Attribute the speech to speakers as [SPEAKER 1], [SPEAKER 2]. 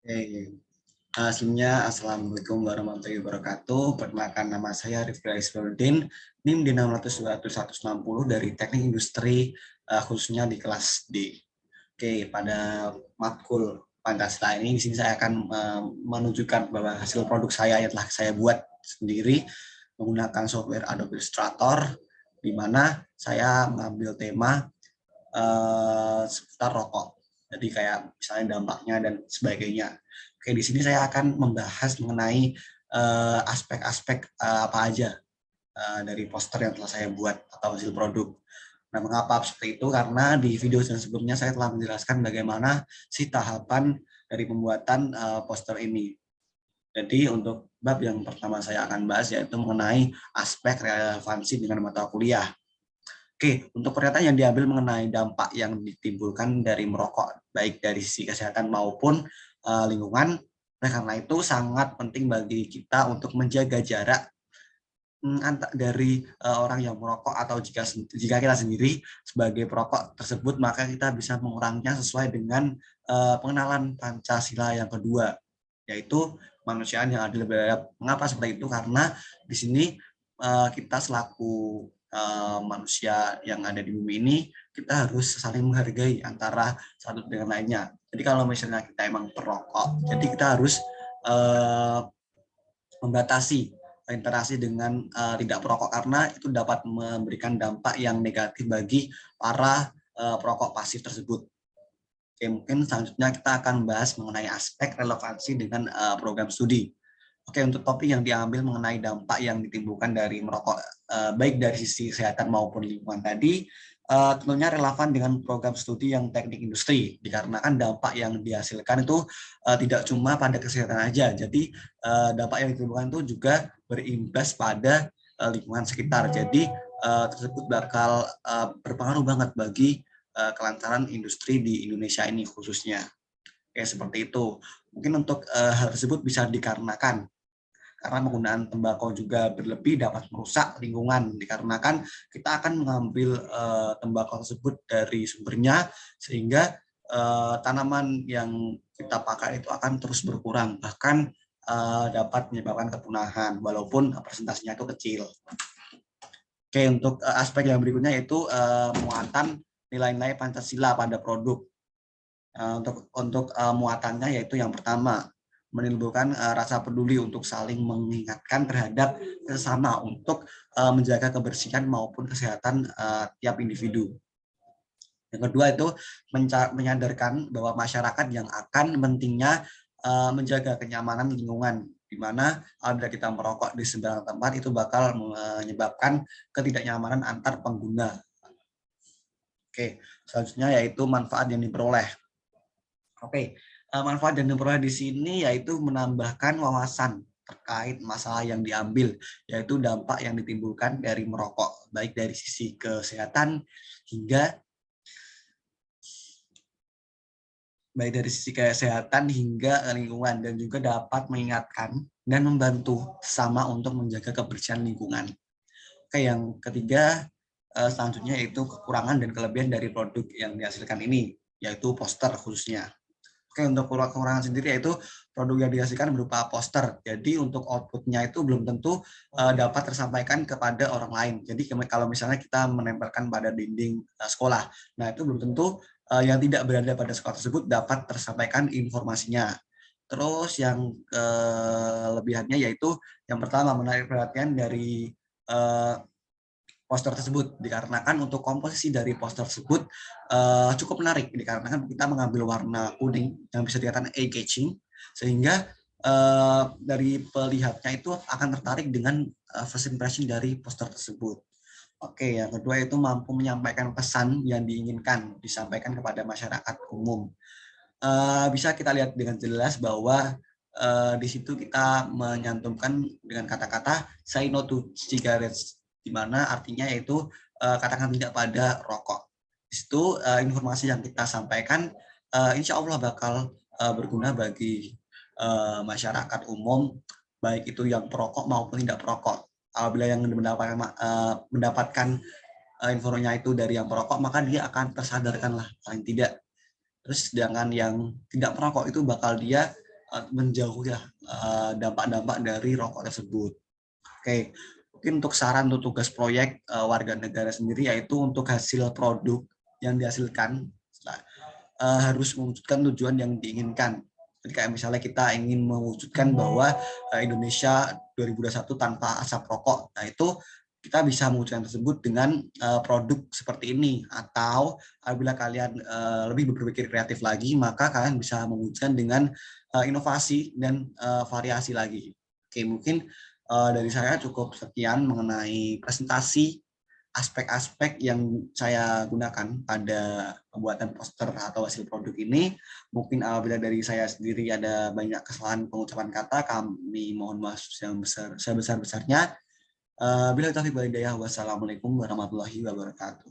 [SPEAKER 1] Oke, sebelumnya Assalamualaikum warahmatullahi wabarakatuh. Perkenalkan nama saya Rifki Isbaruddin, NIM di 600-160 dari Teknik Industri, khususnya di kelas D. Oke, pada matkul Pancasila ini, di sini saya akan menunjukkan bahwa hasil produk saya yang telah saya buat sendiri menggunakan software Adobe Illustrator, di mana saya mengambil tema seputar rokok. Jadi kayak misalnya dampaknya dan sebagainya. Oke, di sini saya akan membahas mengenai aspek-aspek apa aja dari poster yang telah saya buat atau hasil produk. Nah, mengapa seperti itu? Karena di video sebelumnya saya telah menjelaskan bagaimana si tahapan dari pembuatan poster ini. Jadi untuk bab yang pertama saya akan bahas yaitu mengenai aspek relevansi dengan mata kuliah. Oke, untuk pernyataan yang diambil mengenai dampak yang ditimbulkan dari merokok, baik dari sisi kesehatan maupun lingkungan, nah karena itu sangat penting bagi kita untuk menjaga jarak dari orang yang merokok atau jika kita sendiri sebagai perokok tersebut, maka kita bisa menguranginya sesuai dengan pengenalan Pancasila yang kedua, yaitu kemanusiaan yang adil beradab. Mengapa seperti itu? Karena di sini kita selaku manusia yang ada di bumi ini, kita harus saling menghargai antara satu dengan lainnya. Jadi kalau misalnya kita emang perokok, jadi kita harus membatasi interaksi dengan tidak perokok karena itu dapat memberikan dampak yang negatif bagi para perokok pasif tersebut. Oke, mungkin selanjutnya kita akan bahas mengenai aspek relevansi dengan program studi. Oke, untuk topik yang diambil mengenai dampak yang ditimbulkan dari merokok, baik dari sisi kesehatan maupun lingkungan tadi, tentunya relevan dengan program studi yang teknik industri, dikarenakan dampak yang dihasilkan itu tidak cuma pada kesehatan aja, jadi dampak yang ditimbulkan itu juga berimbas pada lingkungan sekitar, jadi tersebut bakal berpengaruh banget bagi kelancaran industri di Indonesia ini khususnya. Oke, seperti itu. Mungkin untuk hal tersebut bisa dikarenakan karena penggunaan tembakau juga berlebih dapat merusak lingkungan dikarenakan kita akan mengambil tembakau tersebut dari sumbernya sehingga tanaman yang kita pakai itu akan terus berkurang bahkan dapat menyebabkan kepunahan walaupun presentasinya itu kecil. Oke, untuk aspek yang berikutnya yaitu muatan nilai-nilai Pancasila pada produk. Untuk muatannya yaitu yang pertama menimbulkan rasa peduli untuk saling mengingatkan terhadap sesama untuk menjaga kebersihan maupun kesehatan tiap individu. Yang kedua itu menyadarkan bahwa masyarakat yang akan pentingnya menjaga kenyamanan lingkungan, di mana apabila kita merokok di sembarang tempat itu bakal menyebabkan ketidaknyamanan antar pengguna. Oke, selanjutnya yaitu manfaat yang diperoleh. Oke, manfaat yang diperoleh di sini yaitu menambahkan wawasan terkait masalah yang diambil, yaitu dampak yang ditimbulkan dari merokok, baik dari sisi kesehatan hingga lingkungan, dan juga dapat mengingatkan dan membantu sama untuk menjaga kebersihan lingkungan. Oke, yang ketiga selanjutnya yaitu kekurangan dan kelebihan dari produk yang dihasilkan ini, yaitu poster khususnya. Oke, untuk kekurangan sendiri yaitu produk yang dihasilkan berupa poster. Jadi untuk outputnya itu belum tentu dapat tersampaikan kepada orang lain. Jadi kalau misalnya kita menempelkan pada dinding sekolah, nah itu belum tentu yang tidak berada pada sekolah tersebut dapat tersampaikan informasinya. Terus yang kelebihannya yaitu yang pertama menarik perhatian dari poster tersebut dikarenakan untuk komposisi dari poster tersebut cukup menarik dikarenakan kita mengambil warna kuning yang bisa dikatakan eye-catching sehingga dari pelihatnya itu akan tertarik dengan first impression dari poster tersebut. Oke, yang kedua itu mampu menyampaikan pesan yang diinginkan disampaikan kepada masyarakat umum. Bisa kita lihat dengan jelas bahwa di situ kita menyantumkan dengan kata-kata say no to cigarettes, di mana artinya yaitu katakan tidak pada rokok. Di situ informasi yang kita sampaikan insya Allah bakal berguna bagi masyarakat umum, baik itu yang perokok maupun tidak perokok. Apabila yang mendapatkan informasinya itu dari yang perokok, maka dia akan tersadarkan lah paling tidak. Terus sedangkan yang tidak perokok itu bakal dia menjauhi dampak-dampak dari rokok tersebut. Oke, mungkin untuk saran untuk tugas proyek warga negara sendiri yaitu untuk hasil produk yang dihasilkan harus mewujudkan tujuan yang diinginkan. Jadi kayak misalnya kita ingin mewujudkan bahwa Indonesia 2021 tanpa asap rokok. Nah, itu kita bisa mewujudkan tersebut dengan produk seperti ini, atau apabila kalian lebih berpikir kreatif lagi, maka kalian bisa mewujudkan dengan inovasi dan variasi lagi. Oke, mungkin dari saya cukup sekian mengenai presentasi aspek-aspek yang saya gunakan pada pembuatan poster atau hasil produk ini. Mungkin apabila dari saya sendiri ada banyak kesalahan pengucapan kata, kami mohon maaf yang sebesar-besarnya. Bila taufiq wal hidayah, wassalamualaikum warahmatullahi wabarakatuh.